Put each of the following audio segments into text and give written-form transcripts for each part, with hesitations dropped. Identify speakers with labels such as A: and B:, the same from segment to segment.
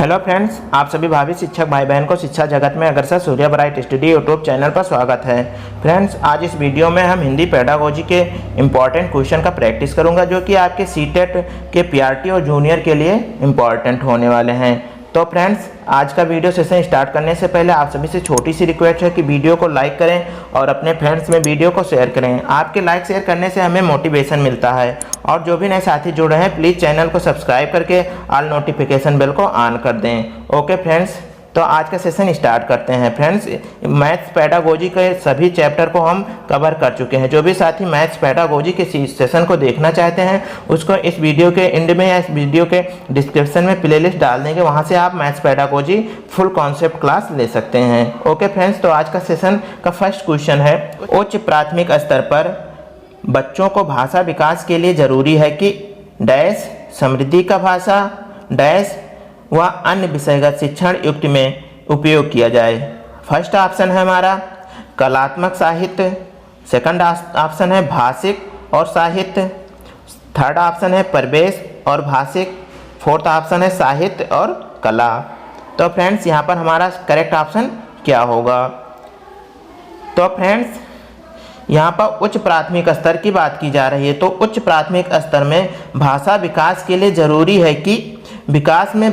A: Hello friends, आप सभी भावी शिक्षक भाई बहन को शिक्षा जगत में अग्रसर सूर्य ब्राइट स्टडी यूट्यूब चैनल पर स्वागत है। फ्रेंड्स, आज इस वीडियो में हम हिंदी पेडागोजी के इम्पॉर्टेंट क्वेश्चन का प्रैक्टिस करूंगा जो कि आपके सीटेट के पीआरटी और जूनियर के लिए इम्पॉर्टेंट होने वाले हैं। तो फ्रेंड्स, आज का वीडियो सेशन स्टार्ट करने से पहले आप सभी से छोटी सी रिक्वेस्ट है कि वीडियो को लाइक करें और अपने फ्रेंड्स में वीडियो को शेयर करें। आपके लाइक शेयर करने से हमें मोटिवेशन मिलता है। और जो भी नए साथी जुड़ रहे हैं, प्लीज़ चैनल को सब्सक्राइब करके ऑल नोटिफिकेशन बेल को ऑन कर दें। ओके फ्रेंड्स, तो आज का सेशन स्टार्ट करते हैं। फ्रेंड्स, मैथ्स पेडागोजी के सभी चैप्टर को हम कवर कर चुके हैं। जो भी साथी मैथ्स पेडागोजी के सेशन को देखना चाहते हैं, उसको इस वीडियो के एंड में या इस वीडियो के डिस्क्रिप्शन में प्लेलिस्ट डाल देंगे, वहां से आप maths pedagogy full concept class ले सकते हैं। ओके फ्रेंड्स, तो आज का सेशन का फर्स्ट क्वेश्चन है, उच्च प्राथमिक स्तर पर बच्चों को भाषा विकास के लिए जरूरी है कि डैश समृद्धि का भाषा डैश व अन्य विषयगत शिक्षण युक्त में उपयोग किया जाए। फर्स्ट ऑप्शन है हमारा कलात्मक साहित्य, सेकंड ऑप्शन है भाषिक और साहित्य, थर्ड ऑप्शन है परिवेश और भाषिक, फोर्थ ऑप्शन है साहित्य और कला। तो फ्रेंड्स, यहाँ पर हमारा करेक्ट ऑप्शन क्या होगा? तो फ्रेंड्स, यहाँ पर उच्च प्राथमिक स्तर की बात की जा रही है। तो उच्च प्राथमिक स्तर में भाषा विकास के लिए जरूरी है कि विकास में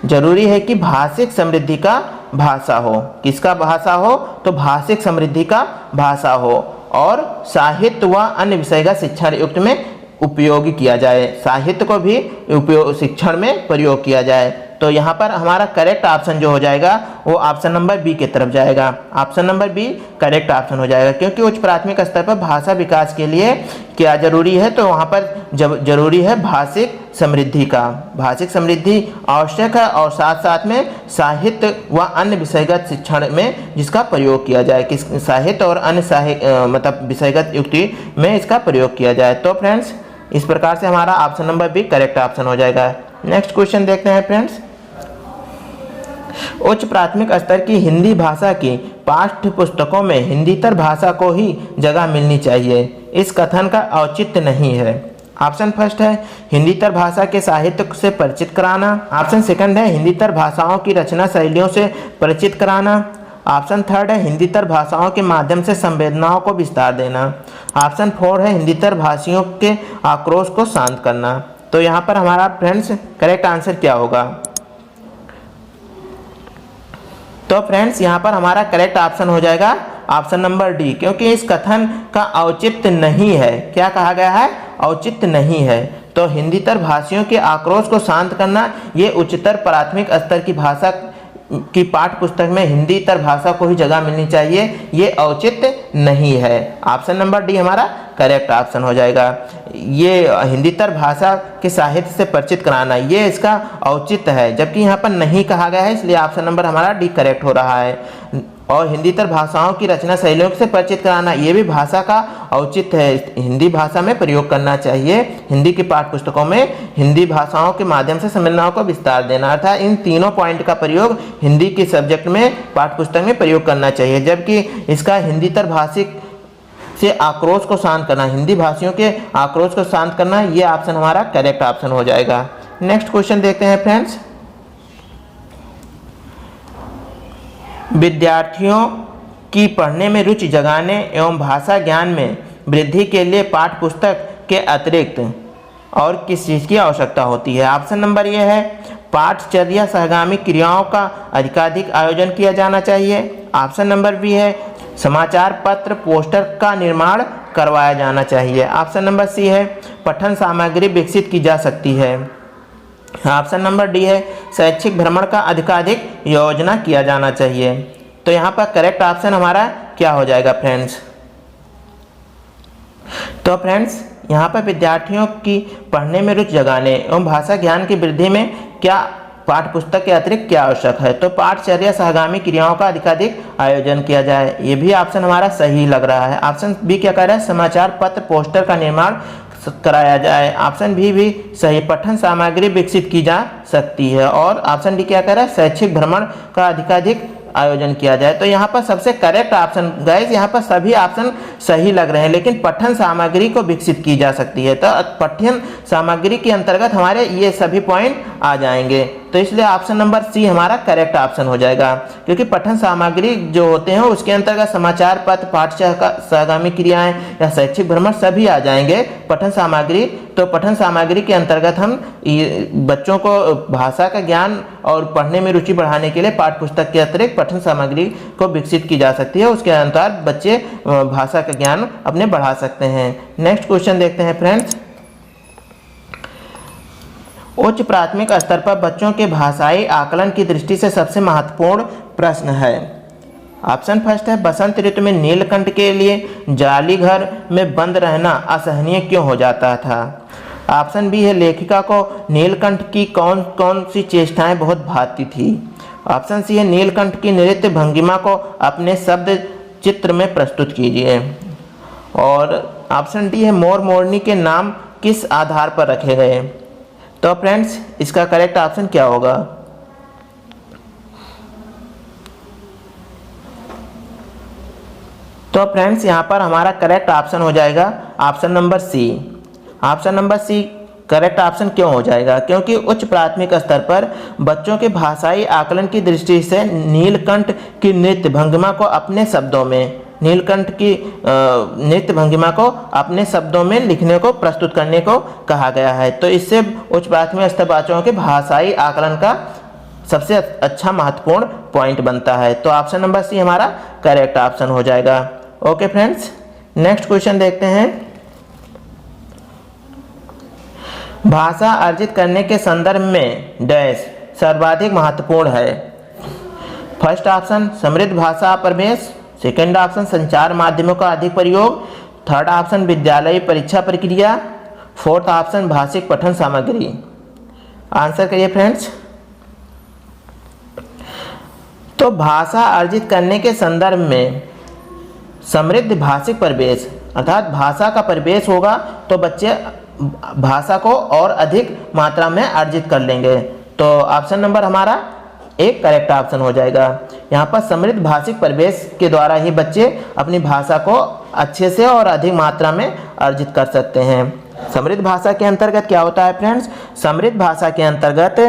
A: जरूरी है कि भाषिक समृद्धि का भाषा हो। किसका भाषा हो? तो भाषिक समृद्धि का भाषा हो और साहित्य व अन्य विषयगत शिक्षण युक्त में उपयोग किया जाए। साहित्य को भी उपयोग शिक्षण में प्रयोग किया जाए। तो यहाँ पर हमारा करेक्ट ऑप्शन जो हो जाएगा वो ऑप्शन नंबर बी की तरफ जाएगा। Option number B correct option हो जाएगा, क्योंकि उच्च प्राथमिक स्तर पर भाषा विकास के लिए क्या जरूरी है? तो वहाँ पर जरूरी है भाषिक समृद्धि का। भाषिक समृद्धि आवश्यक है और साथ साथ में साहित्य व अन्य विषयगत शिक्षण में जिसका प्रयोग किया जाए, किस साहित्य और अन्य मतलब विषयगत युक्ति में इसका प्रयोग किया जाए। तो फ्रेंड्स, इस प्रकार से हमारा option number B correct option हो जाएगा। नेक्स्ट क्वेश्चन देखते हैं फ्रेंड्स, उच्च प्राथमिक स्तर की हिंदी भाषा की पाठ्य पुस्तकों में हिंदीतर भाषा को ही जगह मिलनी चाहिए, इस कथन का औचित्य नहीं है। ऑप्शन फर्स्ट है हिंदीतर भाषा के साहित्य से परिचित कराना। ऑप्शन सेकंड है हिंदीतर भाषाओं की रचना शैलियों से परिचित कराना। ऑप्शन थर्ड है हिंदीतर भाषाओं के माध्यम से संवेदनाओं को विस्तार देना। ऑप्शन फोर है हिंदीतर भाषियों के आक्रोश को शांत करना। तो यहाँ पर हमारा फ्रेंड्स करेक्ट आंसर क्या होगा? तो फ्रेंड्स, यहाँ पर हमारा करेक्ट ऑप्शन हो जाएगा ऑप्शन नंबर डी, क्योंकि इस कथन का औचित्य नहीं है। क्या कहा गया है? औचित्य नहीं है। तो हिंदीतर भाषियों के आक्रोश को शांत करना, ये उच्चतर प्राथमिक स्तर की भाषा की पाठ्य पुस्तक में हिंदीतर भाषा को ही जगह मिलनी चाहिए, ये औचित्य नहीं है। ऑप्शन नंबर डी हमारा करेक्ट ऑप्शन हो जाएगा। ये हिंदीतर भाषा के साहित्य से परिचित कराना, ये इसका औचित्य है, जबकि यहाँ पर नहीं कहा गया है, इसलिए ऑप्शन नंबर हमारा डी करेक्ट हो रहा है। और हिंदीतर भाषाओं की रचना शैलियों से परिचित कराना, ये भी भाषा का औचित्य है। हिंदी भाषा में प्रयोग करना चाहिए। हिंदी की पाठ्य पुस्तकों में हिंदी भाषाओं के माध्यम से संवेदनाओं को विस्तार देना, अर्थात इन तीनों पॉइंट का प्रयोग हिंदी के सब्जेक्ट में पाठ्य पुस्तक में प्रयोग करना चाहिए। जबकि इसका हिंदीतर भाषिक से आक्रोश को शांत करना, हिंदी भाषियों के आक्रोश को शांत करना, ये ऑप्शन हमारा करेक्ट ऑप्शन हो जाएगा। नेक्स्ट क्वेश्चन देखते हैं फ्रेंड्स, विद्यार्थियों की पढ़ने में रुचि जगाने एवं भाषा ज्ञान में वृद्धि के लिए पाठ्य पुस्तक के अतिरिक्त और किस चीज़ की आवश्यकता होती है? ऑप्शन नंबर ये है पाठचर्या सहगामी क्रियाओं का अधिकाधिक आयोजन किया जाना चाहिए। ऑप्शन नंबर बी है समाचार पत्र पोस्टर का निर्माण करवाया जाना चाहिए। ऑप्शन नंबर सी है पठन सामग्री विकसित की जा सकती है। ऑप्शन नंबर डी है शैक्षिक भ्रमण का अधिकाधिक योजना किया जाना चाहिए। तो यहाँ पर करेक्ट ऑप्शन हमारा क्या हो जाएगा फ्रेंड्स? तो फ्रेंड्स, यहाँ पर विद्यार्थियों की पढ़ने में रुचि जगाने एवं भाषा ज्ञान की वृद्धि में क्या पाठ्य पुस्तक के अतिरिक्त क्या आवश्यक है? तो पाठचर्या सहगामी क्रियाओं का अधिकाधिक आयोजन किया जाए, ये भी ऑप्शन हमारा सही लग रहा है। ऑप्शन बी क्या कह रहा है? समाचार पत्र पोस्टर का निर्माण कराया जाए। ऑप्शन भी सही, पठन सामग्री विकसित की जा सकती है। और ऑप्शन डी क्या कह रहा है? शैक्षिक भ्रमण का अधिकाधिक आयोजन किया जाए। तो यहाँ पर सबसे करेक्ट ऑप्शन गाइस, यहाँ पर सभी ऑप्शन सही लग रहे हैं, लेकिन पठन सामग्री को विकसित की जा सकती है। तो पठन सामग्री के अंतर्गत हमारे ये सभी पॉइंट आ जाएंगे। तो इसलिए ऑप्शन नंबर सी हमारा करेक्ट ऑप्शन हो जाएगा, क्योंकि पठन सामग्री जो होते हैं उसके अंतर्गत समाचार पत्र, पाठ्यक्रम क्रियाएं या शैक्षिक भ्रमण सभी आ जाएंगे पठन सामग्री। तो पठन सामग्री के अंतर्गत हम बच्चों को भाषा का ज्ञान और पढ़ने में रुचि बढ़ाने के लिए पाठ्य पुस्तक के अतिरिक्त पठन सामग्री को विकसित की जा सकती है। उसके अनुसार बच्चे भाषा का ज्ञान अपने बढ़ा सकते हैं। नेक्स्ट क्वेश्चन देखते हैं फ्रेंड्स। उच्च प्राथमिक स्तर पर बच्चों के भाषाई आकलन की दृष्टि से सबसे महत्वपूर्ण प्रश्न है। ऑप्शन फर्स्ट है, बसंत ऋतु में नीलकंठ के लिए जाली घर में बंद रहना असहनीय क्यों हो जाता था। ऑप्शन बी है, लेखिका को नीलकंठ की कौन कौन सी चेष्टाएं बहुत भाती थी। ऑप्शन सी है, नीलकंठ की नृत्य भंगिमा को अपने शब्द चित्र में प्रस्तुत कीजिए। और ऑप्शन डी है, मोर मोरनी के नाम किस आधार पर रखे गए। तो फ्रेंड्स इसका करेक्ट ऑप्शन क्या होगा। तो फ्रेंड्स यहाँ पर हमारा करेक्ट ऑप्शन हो जाएगा option number C. Option number C correct option क्यों हो जाएगा, क्योंकि उच्च प्राथमिक स्तर पर बच्चों के भाषाई आकलन की दृष्टि से नीलकंठ की नृत्य भंगिमा को अपने शब्दों में नृत्य भंगिमा को अपने शब्दों में लिखने को प्रस्तुत करने को कहा गया है। तो इससे उच्च प्राथमिक स्तर बच्चों के भाषाई आकलन का सबसे अच्छा महत्वपूर्ण पॉइंट बनता है। तो ऑप्शन नंबर सी हमारा करेक्ट ऑप्शन हो जाएगा। ओके फ्रेंड्स, नेक्स्ट क्वेश्चन देखते हैं। भाषा अर्जित करने के संदर्भ में डैश सर्वाधिक महत्वपूर्ण है। फर्स्ट ऑप्शन समृद्ध भाषा प्रवेश, सेकेंड ऑप्शन संचार माध्यमों का अधिक प्रयोग, थर्ड ऑप्शन विद्यालय परीक्षा प्रक्रिया, फोर्थ ऑप्शन भाषिक पठन सामग्री। आंसर करिए फ्रेंड्स। तो भाषा अर्जित करने के संदर्भ में समृद्ध भाषिक प्रवेश अर्थात भाषा का प्रवेश होगा तो बच्चे भाषा को और अधिक मात्रा में अर्जित कर लेंगे। तो ऑप्शन नंबर हमारा एक करेक्ट ऑप्शन हो जाएगा। यहाँ पर समृद्ध भाषिक प्रवेश के द्वारा ही बच्चे अपनी भाषा को अच्छे से और अधिक मात्रा में अर्जित कर सकते हैं। समृद्ध भाषा के अंतर्गत क्या होता है फ्रेंड्स, समृद्ध भाषा के अंतर्गत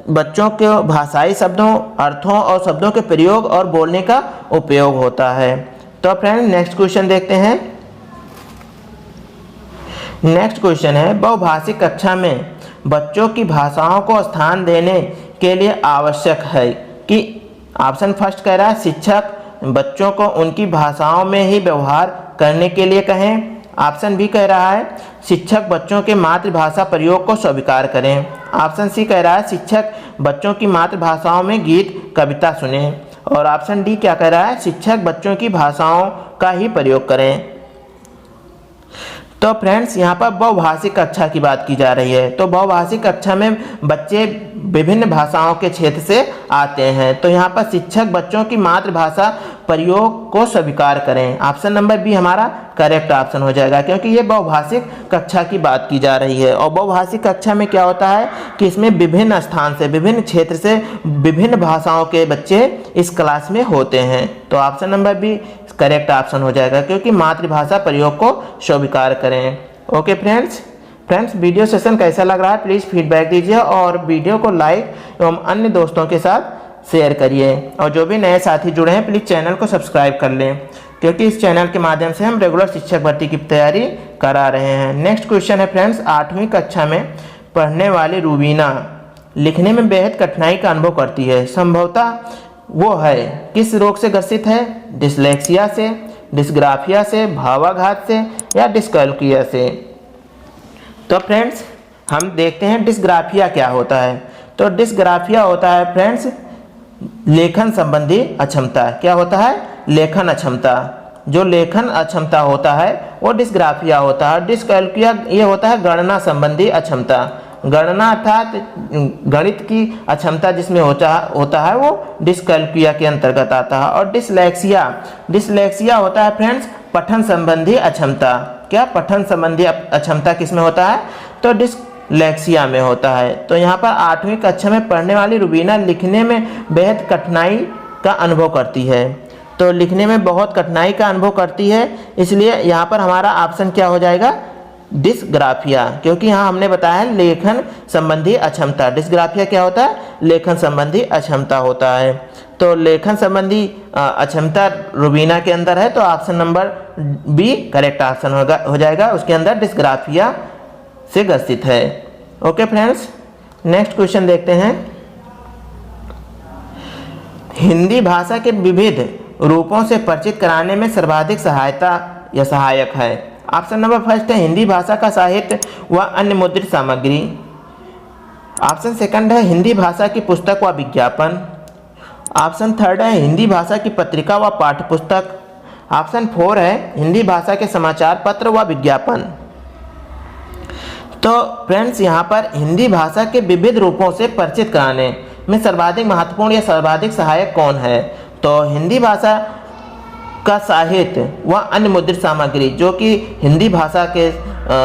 A: बच्चों के भाषाई शब्दों, अर्थों और शब्दों के प्रयोग और बोलने का उपयोग होता है। तो फ्रेंड्स नेक्स्ट क्वेश्चन देखते हैं। नेक्स्ट क्वेश्चन है, बहुभाषिक कक्षा में बच्चों की भाषाओं को स्थान देने के लिए आवश्यक है कि ऑप्शन फर्स्ट कह रहा है शिक्षक बच्चों को उनकी भाषाओं में ही व्यवहार करने के लिए कहें। ऑप्शन बी कह रहा है शिक्षक बच्चों के मातृभाषा प्रयोग को स्वीकार करें। ऑप्शन सी कह रहा है शिक्षक बच्चों की मातृभाषाओं में गीत कविता सुने। और ऑप्शन डी क्या कह रहा है शिक्षक बच्चों की भाषाओं का ही प्रयोग करें। तो फ्रेंड्स यहाँ पर बहुभाषिक कक्षा की बात की जा रही है। तो बहुभाषिक कक्षा में बच्चे विभिन्न भाषाओं के क्षेत्र से आते हैं। तो यहाँ पर शिक्षक बच्चों की मातृभाषा प्रयोग को स्वीकार करें। ऑप्शन नंबर बी हमारा करेक्ट ऑप्शन हो जाएगा, क्योंकि ये बहुभाषिक कक्षा की बात की जा रही है। और बहुभाषिक कक्षा में क्या होता है कि इसमें विभिन्न स्थान से, विभिन्न क्षेत्र से विभिन्न भाषाओं के बच्चे इस क्लास में होते हैं। तो option number B correct option हो जाएगा, क्योंकि मातृभाषा प्रयोग को स्वीकार करें। ओके फ्रेंड्स वीडियो सेशन कैसा लग रहा है प्लीज़ फीडबैक दीजिए और वीडियो को लाइक एवं अन्य दोस्तों के साथ शेयर करिए। और जो भी नए साथी जुड़े हैं प्लीज़ चैनल को सब्सक्राइब कर लें, क्योंकि इस चैनल के माध्यम से हम रेगुलर शिक्षक भर्ती की तैयारी करा रहे हैं। नेक्स्ट क्वेश्चन है फ्रेंड्स, 8वीं कक्षा में पढ़ने वाली रूबीना लिखने में बेहद कठिनाई का अनुभव करती है। संभवतः वो है किस रोग से ग्रसित है, डिसलेक्सिया से, डिस्ग्राफिया से, भावाघात से या डिस्कैल्कुलिया से। तो फ्रेंड्स हम देखते हैं डिस्ग्राफिया क्या होता है। तो डिस्ग्राफिया होता है फ्रेंड्स लेखन संबंधी अक्षमता। क्या होता है, लेखन अक्षमता। जो लेखन अक्षमता होता है वो डिस्ग्राफिया होता है। डिस्कैल्कुलिया ये होता है गणना संबंधी अक्षमता। गणना अर्थात गणित की अक्षमता जिसमें होता है वो डिस्कैल्कुलिया के अंतर्गत आता है। और डिसलेक्सिया होता है फ्रेंड्स पठन संबंधी अक्षमता। क्या पठन संबंधी अक्षमता किसमें होता है, तो डिसलेक्सिया में होता है। तो यहाँ पर 8वीं कक्षा में पढ़ने वाली रुबीना लिखने में बेहद कठिनाई का अनुभव करती है। तो लिखने में बहुत कठिनाई का अनुभव करती है, इसलिए यहाँ पर हमारा ऑप्शन क्या हो जाएगा, डिस्ग्राफिया, क्योंकि यहाँ हमने बताया है लेखन संबंधी अक्षमता। डिस्ग्राफिया क्या होता है, लेखन संबंधी अक्षमता होता है। तो लेखन संबंधी अक्षमता रुबीना के अंदर है, तो option number B correct option हो जाएगा। उसके अंदर डिस्ग्राफिया से ग्रसित है। ओके फ्रेंड्स, नेक्स्ट क्वेश्चन देखते हैं। हिंदी भाषा के विविध रूपों से परिचित कराने में सर्वाधिक सहायता या सहायक है। ऑप्शन नंबर फर्स्ट है हिंदी भाषा का साहित्य व अन्य मुद्रित सामग्री। ऑप्शन सेकंड है हिंदी भाषा की पुस्तक व विज्ञापन। ऑप्शन थर्ड है हिंदी भाषा की पत्रिका व पाठ्य पुस्तक। ऑप्शन 4 है हिंदी भाषा के समाचार पत्र व विज्ञापन। तो फ्रेंड्स यहाँ पर हिंदी भाषा के विविध रूपों से परिचित कराने में सर्वाधिक महत्वपूर्ण या सर्वाधिक सहायक कौन है। तो हिंदी भाषा का साहित्य व अन्य मुद्रित सामग्री, जो कि हिंदी भाषा के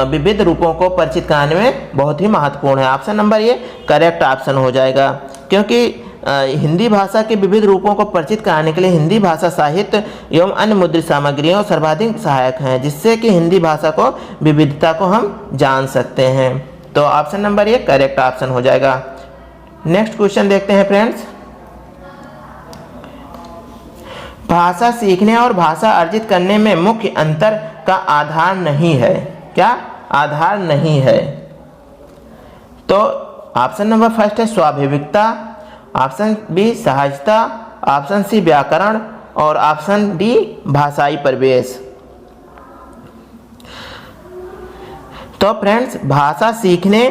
A: विविध रूपों को परिचित कराने में बहुत ही महत्वपूर्ण है। ऑप्शन नंबर ये करेक्ट ऑप्शन हो जाएगा, क्योंकि हिंदी भाषा के विविध रूपों को परिचित कराने के लिए हिंदी भाषा साहित्य एवं अन्य मुद्रित सामग्रियों सर्वाधिक सहायक हैं, जिससे कि हिंदी भाषा को विविधता को हम जान सकते हैं। तो ऑप्शन नंबर ये करेक्ट ऑप्शन हो जाएगा। नेक्स्ट क्वेश्चन देखते हैं फ्रेंड्स। भाषा सीखने और भाषा अर्जित करने में मुख्य अंतर का आधार नहीं है। क्या आधार नहीं है। तो ऑप्शन नंबर फर्स्ट है स्वाभाविकता, ऑप्शन बी सहजता, ऑप्शन सी व्याकरण और ऑप्शन डी भाषाई परिवेश। तो फ्रेंड्स भाषा सीखने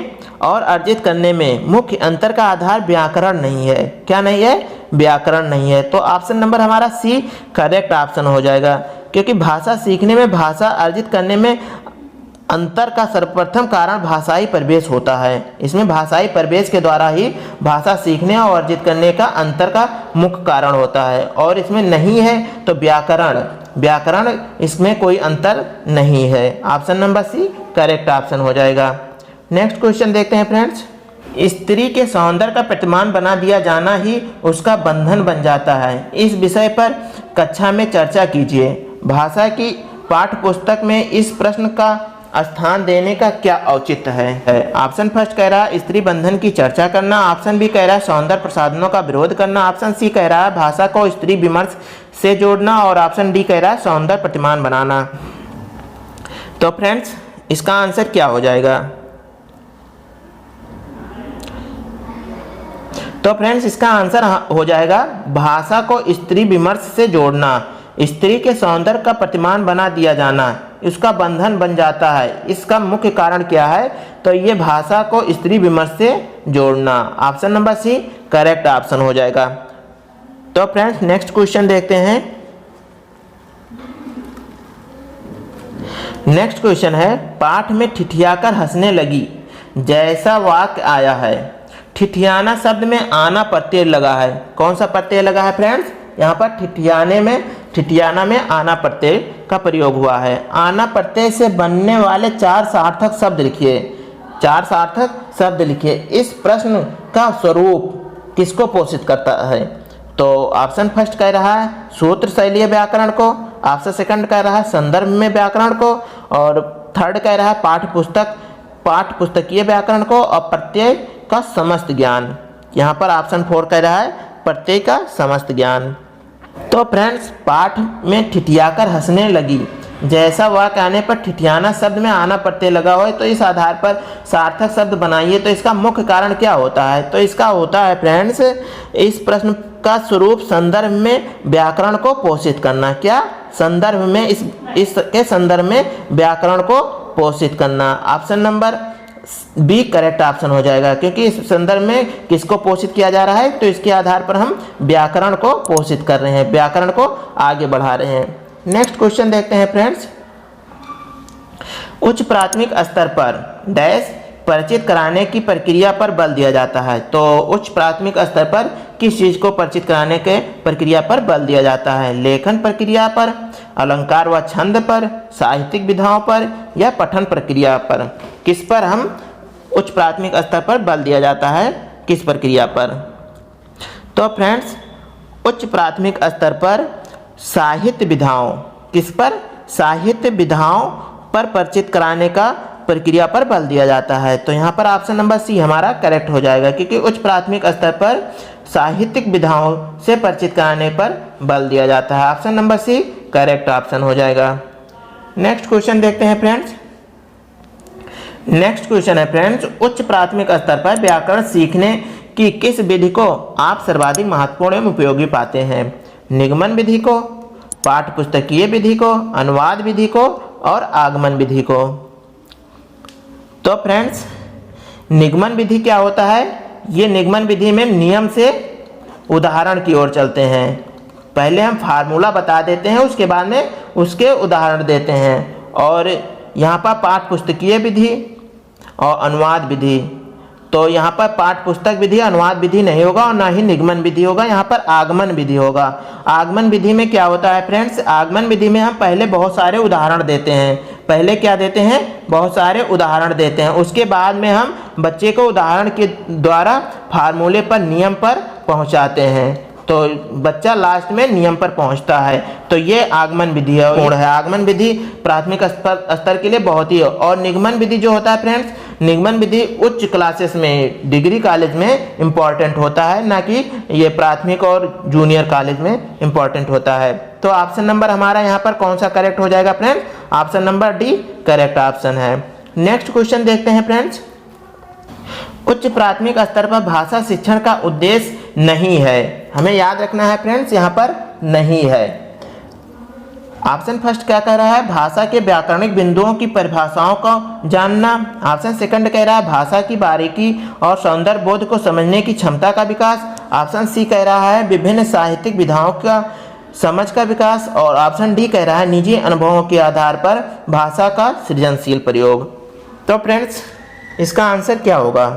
A: और अर्जित करने में मुख्य अंतर का आधार व्याकरण नहीं है। क्या नहीं है, व्याकरण नहीं है। तो ऑप्शन नंबर हमारा सी करेक्ट ऑप्शन हो जाएगा, क्योंकि भाषा सीखने में भाषा अर्जित करने में अंतर का सर्वप्रथम कारण भाषाई परिवेश होता है। इसमें भाषाई परिवेश के द्वारा ही भाषा सीखने और अर्जित करने का अंतर का मुख्य कारण होता है, और इसमें नहीं है तो व्याकरण इसमें कोई अंतर नहीं है। Option number C correct option हो जाएगा। नेक्स्ट क्वेश्चन देखते हैं फ्रेंड्स। स्त्री के सौंदर्य का प्रतिमान बना दिया जाना ही उसका बंधन बन जाता है। इस विषय पर कक्षा में चर्चा कीजिए। भाषा की पाठ्य पुस्तक में इस प्रश्न का स्थान देने का क्या औचित्य है। ऑप्शन फर्स्ट कह रहा है स्त्री बंधन की चर्चा करना, ऑप्शन बी कह रहा है सौंदर्य प्रसाधनों का विरोध करना, ऑप्शन सी कह रहा है भाषा को स्त्री विमर्श से जोड़ना और ऑप्शन डी कह रहा है सौंदर्य प्रतिमान बनाना। तो फ्रेंड्स इसका आंसर क्या हो जाएगा। तो फ्रेंड्स इसका आंसर हो जाएगा भाषा को स्त्री विमर्श से जोड़ना, स्त्री के सौंदर्य का प्रतिमान बना दिया जाना, इसका बंधन बन जाता है। इसका मुख्य कारण क्या है, तो ये भाषा को स्त्री विमर्श से जोड़ना। Option number C correct option हो जाएगा। तो फ्रेंड्स नेक्स्ट क्वेश्चन देखते हैं। नेक्स्ट क्वेश्चन है पाठ में ठिठियाकर हंसने लगी जैसा वाक्य आया है। ठिठियाना शब्द में आना प्रत्यय लगा है। कौन सा प्रत्यय लगा है फ्रेंड्स, यहाँ पर ठिठियाना में आना प्रत्यय का प्रयोग हुआ है। आना प्रत्यय से बनने वाले 4 सार्थक शब्द लिखिए। 4 सार्थक शब्द लिखिए। इस प्रश्न का स्वरूप किसको पोषित करता है। तो ऑप्शन फर्स्ट कह रहा है सूत्र शैलीय व्याकरण को, ऑप्शन सेकंड कह रहा है संदर्भ में व्याकरण को, और थर्ड कह रहा है पाठ्य पुस्तकीय व्याकरण को, और प्रत्यय का समस्त ज्ञान। यहाँ पर ऑप्शन 4 कह रहा है प्रत्यय का समस्त ज्ञान। तो फ्रेंड्स पाठ में ठिठियाकर हंसने लगी जैसा वाक्य आने पर ठिठियाना शब्द में आना प्रत्यय लगा हो, तो इस आधार पर सार्थक शब्द बनाइए। तो इसका मुख्य कारण क्या होता है, तो इसका होता है फ्रेंड्स इस प्रश्न का स्वरूप संदर्भ में व्याकरण को पोषित करना। क्या संदर्भ में इसके संदर्भ में व्याकरण को पोषित करना। Option number B correct option हो जाएगा, क्योंकि इस संदर्भ में किसको पोषित किया जा रहा है, तो इसके आधार पर हम व्याकरण को पोषित कर रहे हैं, व्याकरण को आगे बढ़ा रहे हैं। नेक्स्ट क्वेश्चन देखते हैं फ्रेंड्स। उच्च प्राथमिक स्तर पर डैश परिचित कराने की प्रक्रिया पर बल दिया जाता है। तो उच्च प्राथमिक स्तर पर किस चीज को परिचित कराने के प्रक्रिया पर बल दिया जाता है। लेखन प्रक्रिया पर, अलंकार व छंद पर, साहित्यिक विधाओं पर या पठन प्रक्रिया पर, किस पर हम उच्च प्राथमिक स्तर पर बल दिया जाता है, किस प्रक्रिया पर? तो फ्रेंड्स, उच्च प्राथमिक स्तर पर साहित्य विधाओं, किस पर? साहित्य विधाओं पर परिचित कराने का प्रक्रिया पर बल दिया जाता है। तो यहाँ पर ऑप्शन नंबर सी हमारा करेक्ट हो जाएगा, क्योंकि उच्च प्राथमिक स्तर पर साहित्यिक विधाओं से परिचित कराने पर बल दिया जाता है। Option number C correct option हो जाएगा। नेक्स्ट क्वेश्चन देखते हैं फ्रेंड्स। नेक्स्ट क्वेश्चन है फ्रेंड्स, उच्च प्राथमिक स्तर पर व्याकरण सीखने की किस विधि को आप सर्वाधिक महत्वपूर्ण एवं उपयोगी पाते हैं? निगमन विधि को, पाठ्य पुस्तकीय विधि को, अनुवाद विधि को और आगमन विधि को? तो फ्रेंड्स, निगमन विधि क्या होता है? ये निगमन विधि में नियम से उदाहरण की ओर चलते हैं। पहले हम फार्मूला बता देते हैं, उसके बाद में उसके उदाहरण देते हैं। और यहाँ पर पाठ्य पुस्तकीय विधि और अनुवाद विधि, तो यहाँ पर पाठ्य पुस्तक विधि, अनुवाद विधि नहीं होगा और ना ही निगमन विधि होगा, यहाँ पर आगमन विधि होगा। आगमन विधि में क्या होता है फ्रेंड्स? आगमन विधि में हम पहले बहुत सारे उदाहरण देते हैं। पहले क्या देते हैं? बहुत सारे उदाहरण देते हैं। उसके बाद में हम बच्चे को उदाहरण के द्वारा फार्मूले पर, नियम पर पहुँचाते हैं, तो बच्चा लास्ट में नियम पर पहुंचता है। तो ये आगमन विधि है। आगमन विधि प्राथमिक स्तर के लिए बहुत ही है। और निगमन विधि जो होता है फ्रेंड्स, निगमन विधि उच्च क्लासेस में, डिग्री कॉलेज में इम्पॉर्टेंट होता है, ना कि ये प्राथमिक और जूनियर कॉलेज में इम्पॉर्टेंट होता है। तो ऑप्शन नंबर हमारा यहाँ पर कौन सा करेक्ट हो जाएगा friends? Option number D correct option है। नेक्स्ट क्वेश्चन देखते हैं फ्रेंड्स। उच्च प्राथमिक स्तर पर भाषा शिक्षण का उद्देश्य नहीं है। हमें याद रखना है फ्रेंड्स, यहाँ पर नहीं है। ऑप्शन फर्स्ट क्या कह रहा है? भाषा के व्याकरणिक बिंदुओं की परिभाषाओं को जानना। ऑप्शन सेकंड कह रहा है भाषा की बारीकी और सौंदर्य बोध को समझने की क्षमता का विकास। ऑप्शन सी कह रहा है विभिन्न साहित्यिक विधाओं का समझ का विकास। और ऑप्शन डी कह रहा है निजी अनुभवों के आधार पर भाषा का सृजनशील प्रयोग। तो फ्रेंड्स, इसका आंसर क्या होगा?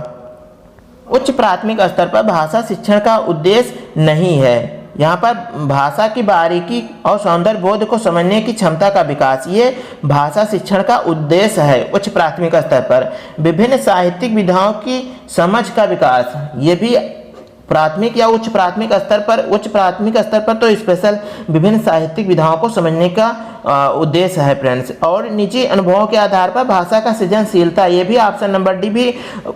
A: उच्च प्राथमिक स्तर पर भाषा शिक्षण का उद्देश्य नहीं है। यहाँ पर भाषा की बारीकी और सौंदर्य बोध को समझने की क्षमता का विकास, ये भाषा शिक्षण का उद्देश्य है उच्च प्राथमिक स्तर पर। विभिन्न साहित्यिक विधाओं की समझ का विकास, ये भी प्राथमिक या उच्च प्राथमिक स्तर पर, उच्च प्राथमिक स्तर पर तो स्पेशल विभिन्न साहित्यिक विधाओं को समझने का उद्देश्य है फ्रेंड्स। और निजी अनुभवों के आधार पर भाषा का सृजनशीलता, ये भी ऑप्शन नंबर डी भी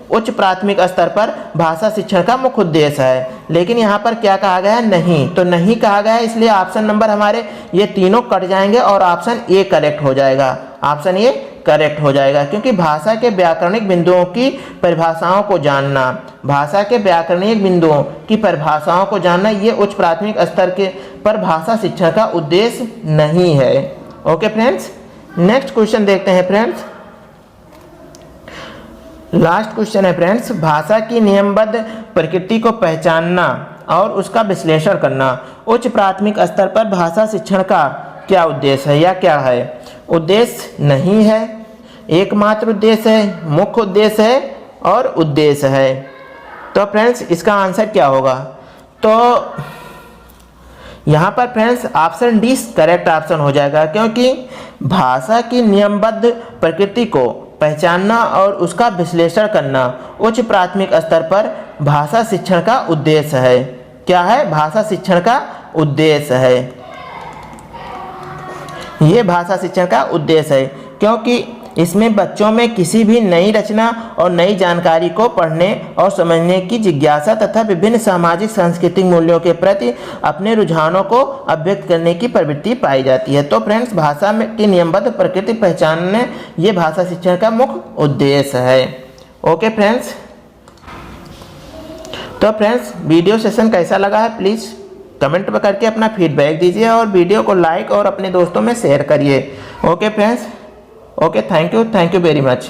A: उच्च प्राथमिक स्तर पर भाषा शिक्षण का मुख्य उद्देश्य है। लेकिन यहाँ पर क्या कहा गया है? नहीं। तो नहीं कहा गया है, इसलिए ऑप्शन नंबर हमारे ये तीनों कट जाएंगे और ऑप्शन ए करेक्ट हो जाएगा। ऑप्शन ए करेक्ट हो जाएगा, क्योंकि भाषा के व्याकरणिक बिंदुओं की परिभाषाओं को जानना, भाषा के व्याकरणिक बिंदुओं की परिभाषाओं को जानना, ये उच्च प्राथमिक स्तर के पर भाषा शिक्षण का उद्देश्य नहीं है। ओके फ्रेंड्स, नेक्स्ट क्वेश्चन देखते हैं फ्रेंड्स। लास्ट क्वेश्चन है फ्रेंड्स, भाषा की नियमबद्ध प्रकृति को पहचानना और उसका विश्लेषण करना उच्च प्राथमिक स्तर पर भाषा शिक्षण का क्या उद्देश्य है या क्या है? उद्देश्य नहीं है, एकमात्र उद्देश्य है, मुख्य उद्देश्य है और उद्देश्य है। तो फ्रेंड्स, इसका आंसर क्या होगा? तो यहाँ पर friends option D correct option हो जाएगा, क्योंकि भाषा की नियमबद्ध प्रकृति को पहचानना और उसका विश्लेषण करना उच्च प्राथमिक स्तर पर भाषा शिक्षण का उद्देश्य है। क्या है? भाषा शिक्षण का उद्देश्य है। ये भाषा शिक्षण का उद्देश्य है, क्योंकि इसमें बच्चों में किसी भी नई रचना और नई जानकारी को पढ़ने और समझने की जिज्ञासा तथा विभिन्न सामाजिक सांस्कृतिक मूल्यों के प्रति अपने रुझानों को अभिव्यक्त करने की प्रवृत्ति पाई जाती है। तो फ्रेंड्स, भाषा में की नियमबद्ध प्रकृति पहचानने ये भाषा शिक्षण का मुख्य उद्देश्य है। ओके फ्रेंड्स, तो फ्रेंड्स, वीडियो सेशन कैसा लगा है प्लीज़ कमेंट में करके अपना फीडबैक दीजिए और वीडियो को लाइक और अपने दोस्तों में शेयर करिए। Okay friends, okay, thank you very much.